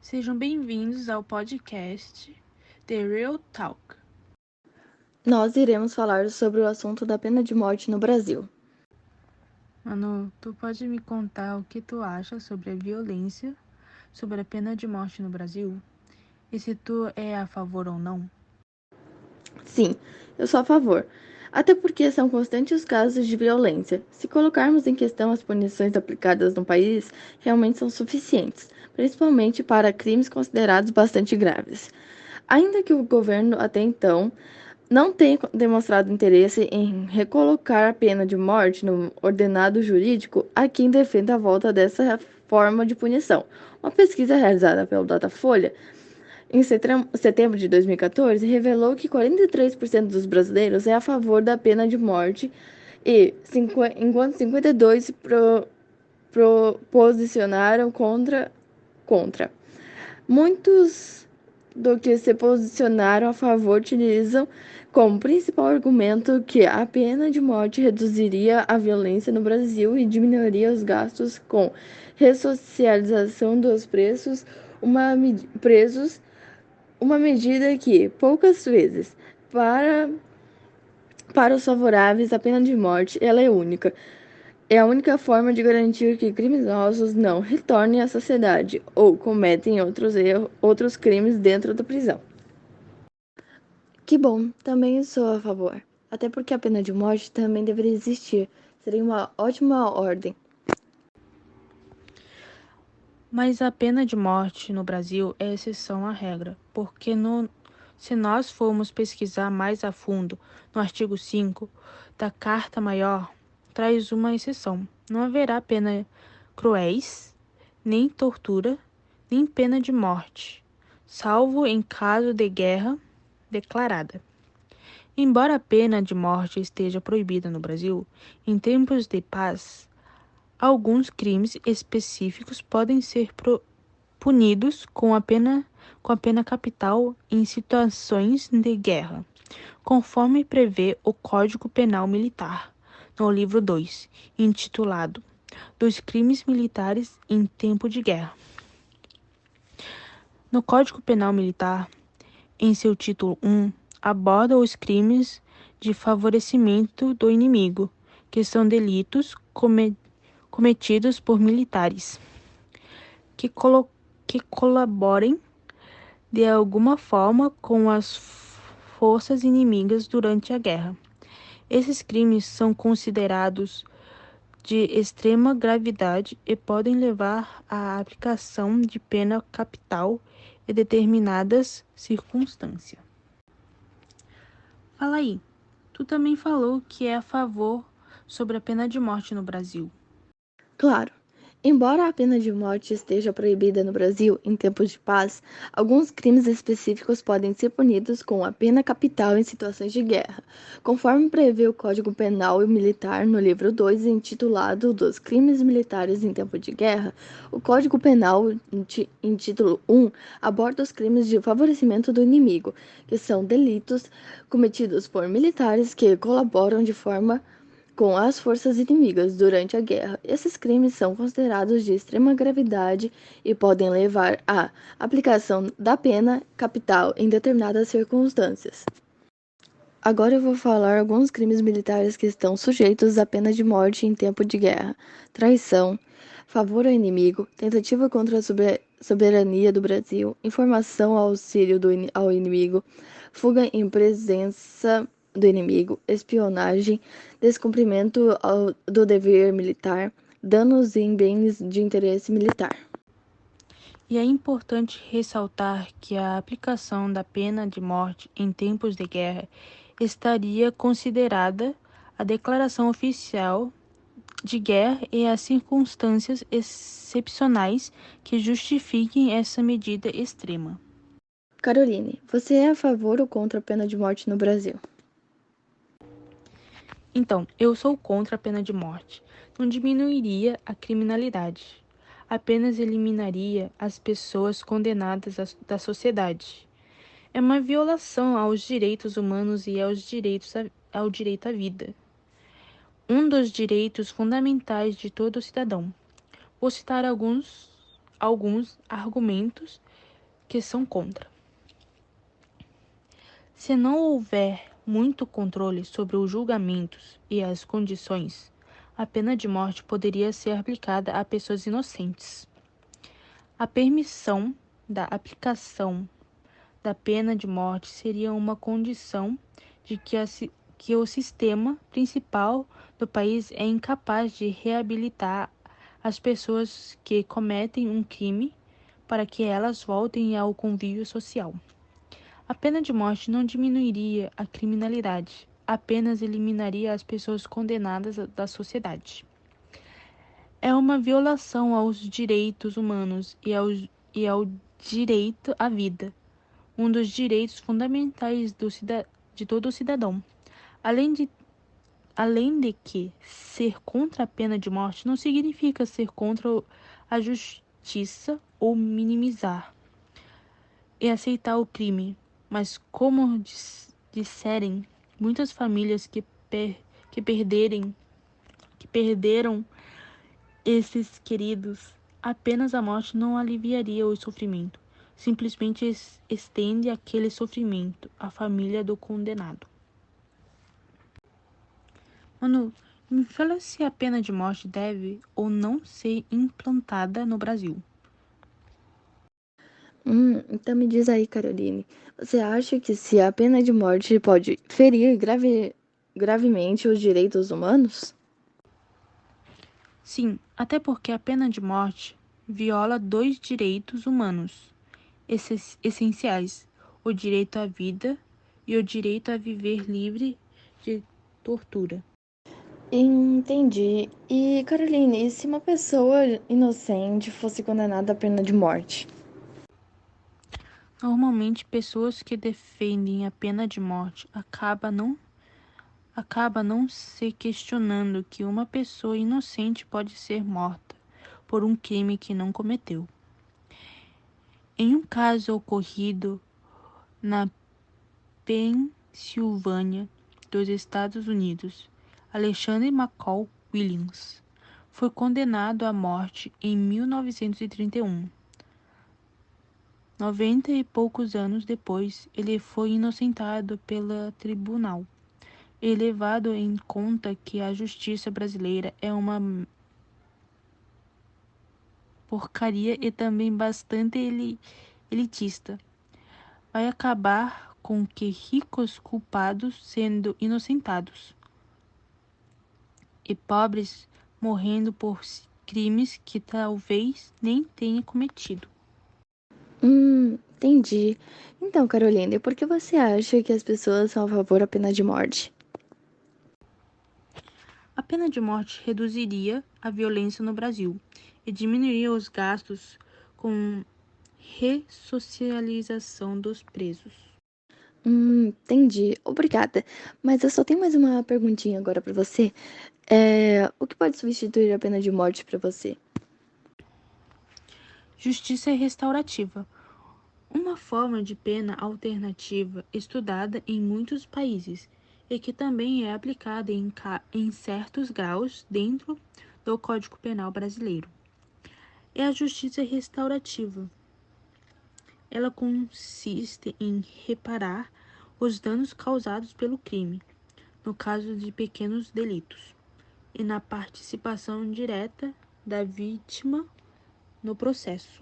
Sejam bem-vindos ao podcast The Real Talk. Nós iremos falar sobre o assunto da pena de morte no Brasil. Manu, tu pode me contar o que tu acha sobre a violência, sobre a pena de morte no Brasil? E se tu é a favor ou não? Sim, eu sou a favor. Até porque são constantes os casos de violência. Se colocarmos em questão as punições aplicadas no país, realmente são suficientes, principalmente para crimes considerados bastante graves. Ainda que o governo até então não tenha demonstrado interesse em recolocar a pena de morte no ordenado jurídico, há quem defenda a volta dessa forma de punição. Uma pesquisa realizada pelo Datafolha em setembro de 2014 revelou que 43% dos brasileiros é a favor da pena de morte enquanto 52% posicionaram contra. Muitos do que se posicionaram a favor utilizam como principal argumento que a pena de morte reduziria a violência no Brasil e diminuiria os gastos com ressocialização dos presos, uma medida que, poucas vezes, para os favoráveis, a pena de morte ela é única. É a única forma de garantir que criminosos não retornem à sociedade ou cometem outros crimes dentro da prisão. Que bom, também sou a favor. Até porque a pena de morte também deveria existir. Seria uma ótima ordem. Mas a pena de morte no Brasil é exceção à regra, porque se nós formos pesquisar mais a fundo no artigo 5 da Carta Maior, traz uma exceção. Não haverá pena cruéis, nem tortura, nem pena de morte, salvo em caso de guerra declarada. Embora a pena de morte esteja proibida no Brasil, em tempos de paz, alguns crimes específicos podem ser punidos com a pena capital em situações de guerra, conforme prevê o Código Penal Militar, no livro 2, intitulado Dos Crimes Militares em Tempo de Guerra. No Código Penal Militar, em seu título 1, aborda os crimes de favorecimento do inimigo, que são delitos cometidos por militares que colaborem de alguma forma com as forças inimigas durante a guerra. Esses crimes são considerados de extrema gravidade e podem levar à aplicação de pena capital em determinadas circunstâncias. Fala aí, tu também falou que é a favor sobre a pena de morte no Brasil. Claro. Embora a pena de morte esteja proibida no Brasil em tempos de paz, alguns crimes específicos podem ser punidos com a pena capital em situações de guerra, conforme prevê o Código Penal e Militar no livro 2, intitulado Dos Crimes Militares em Tempo de Guerra. O Código Penal, em título 1, aborda os crimes de favorecimento do inimigo, que são delitos cometidos por militares que colaboram de forma com as forças inimigas durante a guerra. Esses crimes são considerados de extrema gravidade e podem levar à aplicação da pena capital em determinadas circunstâncias. Agora eu vou falar alguns crimes militares que estão sujeitos à pena de morte em tempo de guerra: traição, favor ao inimigo, tentativa contra a soberania do Brasil, informação ao auxílio ao inimigo, fuga em presença do inimigo, espionagem, descumprimento do dever militar, danos em bens de interesse militar. E é importante ressaltar que a aplicação da pena de morte em tempos de guerra estaria considerada a declaração oficial de guerra e as circunstâncias excepcionais que justifiquem essa medida extrema. Caroline, você é a favor ou contra a pena de morte no Brasil? Então, eu sou contra a pena de morte. Não diminuiria a criminalidade, apenas eliminaria as pessoas condenadas da sociedade. É uma violação aos direitos humanos e ao direito à vida, um dos direitos fundamentais de todo cidadão. Vou citar alguns argumentos que são contra. Se não houver muito controle sobre os julgamentos e as condições, a pena de morte poderia ser aplicada a pessoas inocentes. A permissão da aplicação da pena de morte seria uma condição de que o sistema principal do país é incapaz de reabilitar as pessoas que cometem um crime para que elas voltem ao convívio social. A pena de morte não diminuiria a criminalidade, apenas eliminaria as pessoas condenadas da sociedade. É uma violação aos direitos humanos e ao direito à vida, um dos direitos fundamentais de todo cidadão. Além de que ser contra a pena de morte não significa ser contra a justiça ou minimizar e aceitar o crime, mas como disserem muitas famílias que perderam esses queridos, apenas a morte não aliviaria o sofrimento, simplesmente estende aquele sofrimento à família do condenado. Manu, me fala se a pena de morte deve ou não ser implantada no Brasil. Então me diz aí, Caroline, você acha que se a pena de morte pode ferir gravemente os direitos humanos? Sim, até porque a pena de morte viola dois direitos humanos essenciais: o direito à vida e o direito a viver livre de tortura. Entendi. E, Caroline, e se uma pessoa inocente fosse condenada à pena de morte? Normalmente, pessoas que defendem a pena de morte acaba não se questionando que uma pessoa inocente pode ser morta por um crime que não cometeu. Em um caso ocorrido na Pensilvânia, dos Estados Unidos, Alexander McCall Williams foi condenado à morte em 1931. 90 e poucos anos depois, ele foi inocentado pelo tribunal e levado em conta que a justiça brasileira é uma porcaria e também bastante elitista. Vai acabar com que ricos culpados sendo inocentados e pobres morrendo por crimes que talvez nem tenha cometido. Entendi. Então, Caroline, por que você acha que as pessoas são a favor da pena de morte? A pena de morte reduziria a violência no Brasil e diminuiria os gastos com ressocialização dos presos. Entendi. Obrigada. Mas eu só tenho mais uma perguntinha agora pra você. O que pode substituir a pena de morte pra você? Justiça restaurativa. Uma forma de pena alternativa estudada em muitos países e que também é aplicada em certos graus dentro do Código Penal brasileiro. É a justiça restaurativa. Ela consiste em reparar os danos causados pelo crime, no caso de pequenos delitos, e na participação direta da vítima no processo.